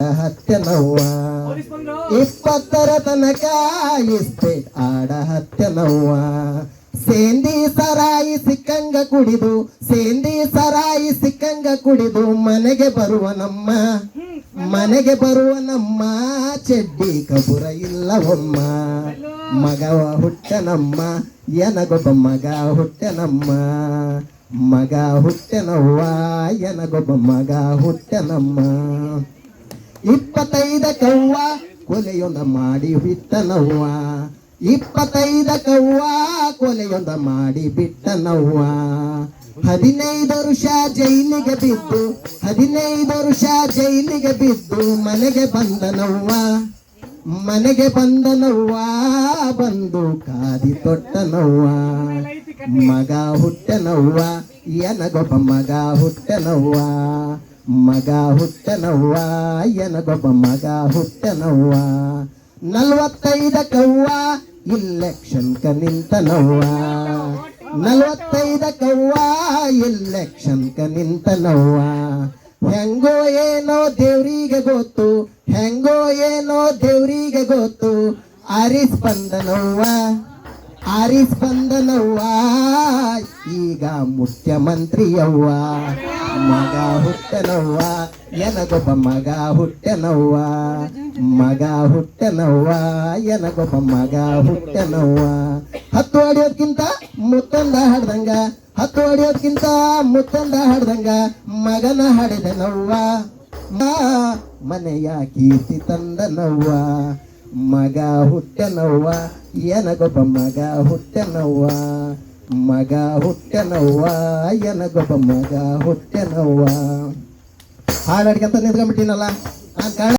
ಹತ್ಯನವ್ವ 20ರ ತನಕ ಇಸ್ಪೇಟ್ ಆಡ ಹತ್ಯನವ್ವ. ಸೇಂದಿ ಸರಾಯಿ ಸಿಕ್ಕಂಗ ಕುಡಿದು ಸೇಂದಿ ಸರಾಯಿ ಸಿಕ್ಕಂಗ ಕುಡಿದು ಮನೆಗೆ ಬರುವ ನಮ್ಮ ಚೆಡ್ಡಿ ಕಬುರ ಇಲ್ಲವಮ್ಮ. ಮಗವ ಹುಟ್ಟನಮ್ಮ ಎನಗೊಬ್ಬ ಮಗ ಹುಟ್ಟನಮ್ಮ. ಮಗ ಹುಟ್ಟನವ್ವ ಎನಗೊಬ್ಬ ಮಗ ಹುಟ್ಟನಮ್ಮ. 25 ಕವ್ವ ಕೊಲೆಯೊಂದ ಮಾಡಿ ಬಿಟ್ಟನವ್ವ. 25 ಕವ್ವ ಕೊಲೆಯೊಂದ ಮಾಡಿ ಬಿಟ್ಟನವ್ವ. 15 ವರ್ಷ ಜೈಲಿಗೆ ಬಿದ್ದು 15 ವರ್ಷ ಜೈಲಿಗೆ ಬಿದ್ದು ಮನೆಗೆ ಬಂದನವ್ವ ಬಂದು ಕಾದಿ ತೊಟ್ಟನವ್ವ. ಮಗ ಹುಟ್ಟನವ್ವ ಎನಗೊಬ್ಬ ಮಗ ಹುಟ್ಟನವ್ವ. ಮಗ ಹುಟ್ಟನವ್ವ ಎನಗೊಬ್ಬ ಮಗ ಹುಟ್ಟನವ್ವ. 45 ಕವ್ವ ಇಲೆಕ್ಷನ್ಕ ನಿಂತನವ್ವ. 45 ಕವ್ವ ಇಲೆಕ್ಷನ್ಕ ನಿಂತನವ್ವ. ಹೆಂಗೋ ಏನೋ ದೇವ್ರಿಗೆ ಗೊತ್ತು ಹೆಂಗೋ ಏನೋ ದೇವ್ರಿಗೆ ಗೊತ್ತು. ಆರಿಸ್ ಬಂದನವ್ವ ಈಗ ಮುಖ್ಯಮಂತ್ರಿಯವ್ವ. ಮಗ ಹುಟ್ಟನವ್ವ ಎನಗೊಬ್ಬ ಮಗ ಹುಟ್ಟನವ್ವ. ಮಗ ಹುಟ್ಟನವ್ವ ಎನಗೊಬ್ಬ ಮಗ ಹುಟ್ಟನವ್ವ. 10 ಹೊಡಿಯೋದ್ಕಿಂತ ಮುತ್ತೊಂದ ಹಾಡ್ದಂಗ 10 ಹೊಡಿಯೋದ್ಕಿಂತ ಮುತ್ತೊಂದ ಹಾಡ್ದಂಗ ಮಗನ ಹಾಡಿದನವ್ವ. ಮನೆಯ ಕೀರ್ತಿ ತಂದನವ್ವ. ಮಗ ಹುಟ್ಟನವ್ವ ಎನಗೊಬ್ಬ ಮಗ ಹುಟ್ಟನವ್ವ. ಮಗ ಹುಟ್ಟನವ್ವ ಎನಗೊಬ್ಬ ಮಗ ಹುಟ್ಟನವ್ವ. ಹಾಡಾಡ್ಕಂತ ನಿಂತ್ಕೊಂಡ್ಬಿಟ್ಟಿನಲ್ಲ.